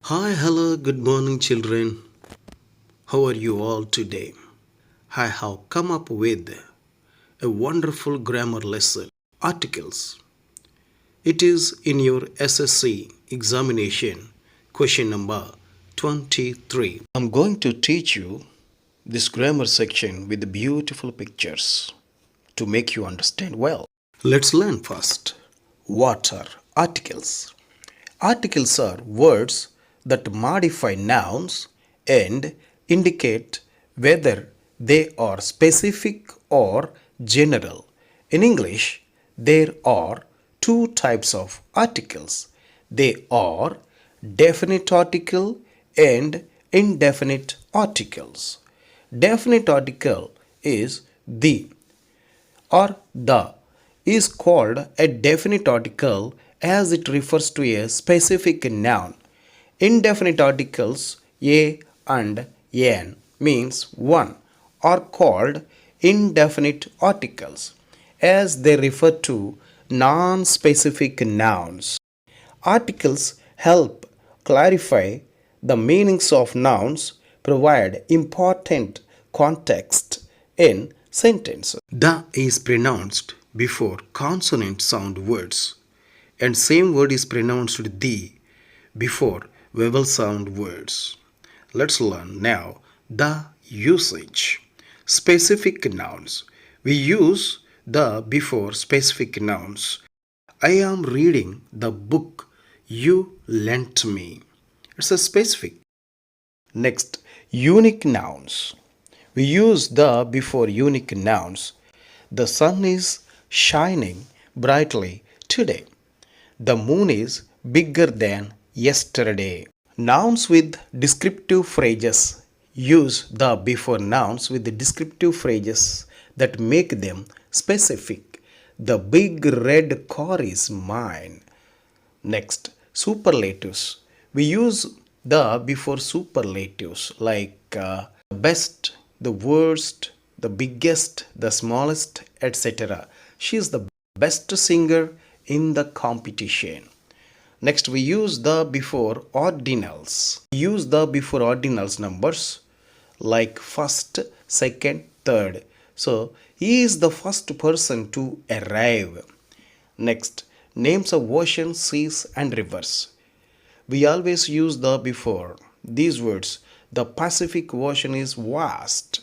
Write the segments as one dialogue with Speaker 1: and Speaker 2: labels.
Speaker 1: Hi, hello, good morning, children. How are you all today? I have come up with a wonderful grammar lesson. Articles. It is in your SSC examination, question number 23. I'm going to teach you this grammar section with beautiful pictures to make you understand well. Let's learn first. What are articles? Articles are words that modify nouns and indicate whether they are specific or general. In English, there are two types of articles. They are definite article and indefinite articles. Definite article is the or the is called a definite article as it refers to a specific noun. Indefinite articles a and an means one are called indefinite articles as they refer to non-specific nouns. Articles help clarify the meanings of nouns, provide important context in sentences. The is pronounced before consonant sound words, and same word is pronounced the before vowel sound words. Let's learn now the usage. Specific nouns. We use the before specific nouns. I am reading the book you lent me. It's a specific. Next, unique nouns. We use the before unique nouns. The sun is shining brightly today. The moon is bigger than yesterday. Nouns with descriptive phrases. Use the before nouns with the descriptive phrases that make them specific. The big red car is mine. Next, superlatives. We use the before superlatives like best, the worst, the biggest, the smallest, etc. She is the best singer in the competition. Next, we use the before ordinals. We use the before ordinals numbers like first, second, third. So, he is the first person to arrive. Next, names of oceans, seas, and rivers. We always use the before these words. The Pacific Ocean is vast.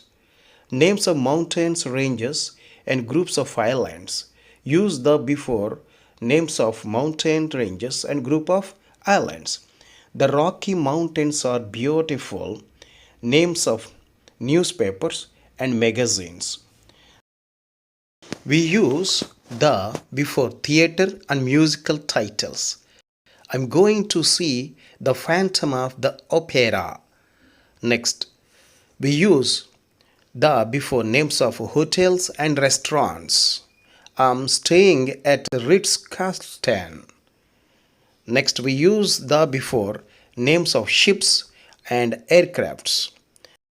Speaker 1: Names of mountains, ranges, and groups of islands. Use the before names of mountain ranges and group of islands. The Rocky Mountains are beautiful. Names of newspapers and magazines. We use the before theater and musical titles. I'm going to see the Phantom of the Opera. Next, we use the before names of hotels and restaurants. I'm staying at Ritz-Carlton. Next, we use the before names of ships and aircrafts.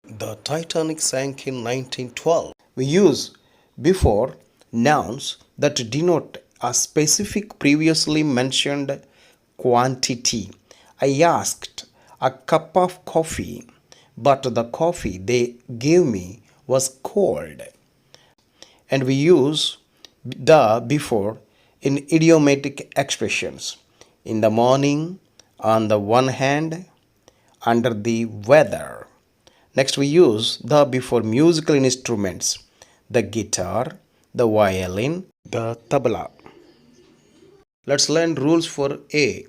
Speaker 1: The Titanic sank in 1912. We use before nouns that denote a specific previously mentioned quantity. I asked a cup of coffee, but the coffee they gave me was cold. And we use the before in idiomatic expressions. In the morning, on the one hand, under the weather. Next, we use the before musical instruments. The guitar, the violin, the tabla. Let's learn rules for A.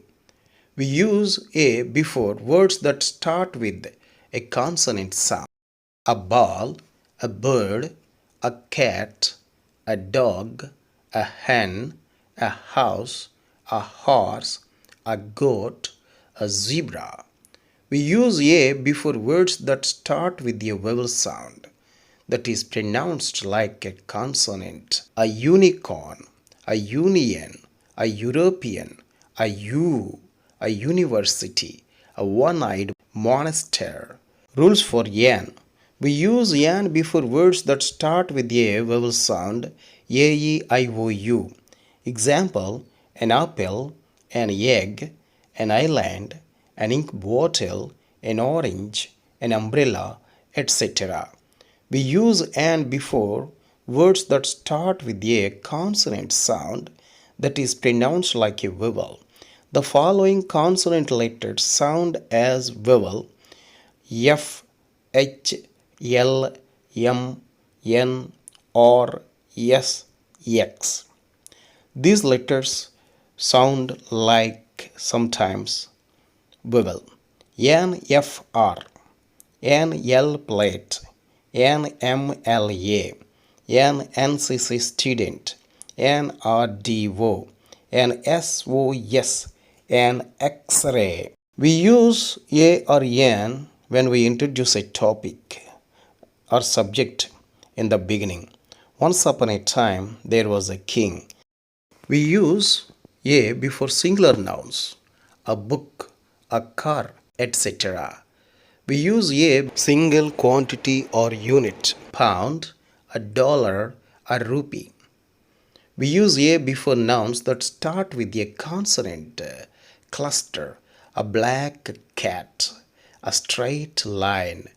Speaker 1: We use A before words that start with a consonant sound. A ball, a bird, a cat, a dog, a hen, a house, a horse, a goat, a zebra. We use A before words that start with a vowel sound that is pronounced like a consonant. A unicorn, a union, a European, a U, a university, a one-eyed monster. Rules for yan. We use yan before words that start with a vowel sound A-E-I-O-U. Example, an apple, an egg, an island, an ink bottle, an orange, an umbrella, etc. We use an before words that start with a consonant sound that is pronounced like a vowel. The following consonant letters sound as vowel: F, H, L, M, N, R, S, X. These letters sound like sometimes vowel: N, F, R, N, L, plate, N, M, L, A, N, NCC student, N, R, D, O, N, S, O, S, N, X-ray. We use A or N when we introduce a topic or subject in the beginning. Once upon a time, there was a king. We use A before singular nouns, a book, a car, etc. We use a single quantity or unit, pound, a dollar, a rupee. We use A before nouns that start with a consonant, cluster, a black cat, a straight line,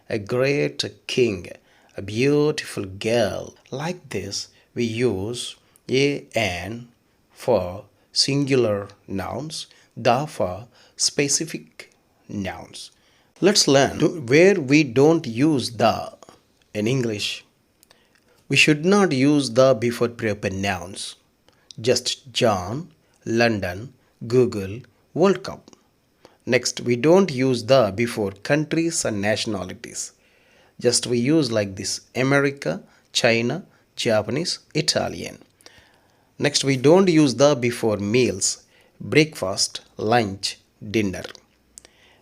Speaker 1: a great king, a beautiful girl. Like this, we use an for singular nouns, the for specific nouns. Let's learn where we don't use the in English. We should not use the before proper nouns. Just John, London, Google, World Cup. Next, we don't use the before countries and nationalities. Just we use like this: America, China, Japanese, Italian. Next, we don't use the before meals: breakfast, lunch, dinner.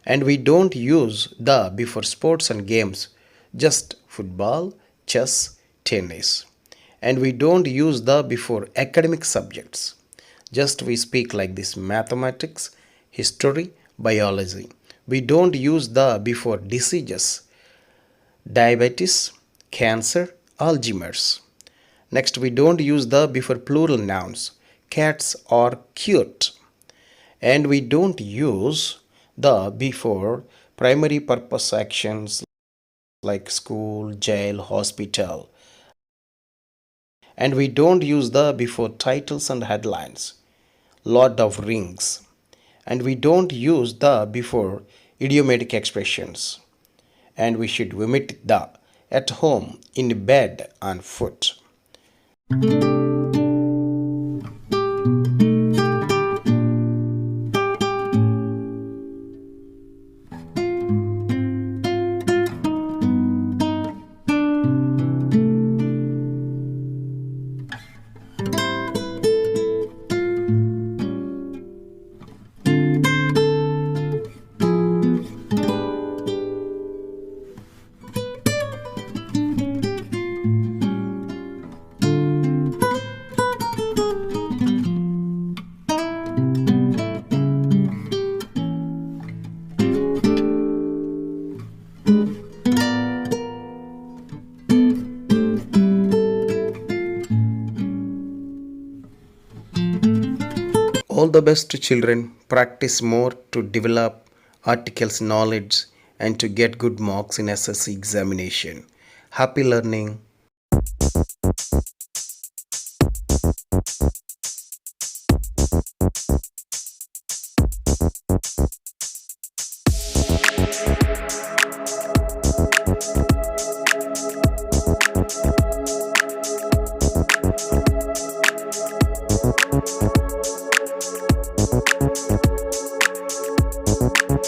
Speaker 1: And we don't use the before sports and games: just football, chess, tennis. And we don't use the before academic subjects. Just we speak like this: mathematics, history, biology. We don't use the before diseases: diabetes, cancer, Alzheimer's. Next, we don't use the before plural nouns: cats are cute. And we don't use the before primary purpose actions like school, jail, hospital. And we don't use the before titles and headlines: Lord of Rings. And we don't use the before idiomatic expressions. And we should omit the at home, in bed, on foot. All the best to children. Practice more to develop articles knowledge and to get good marks in SSC examination. Happy learning.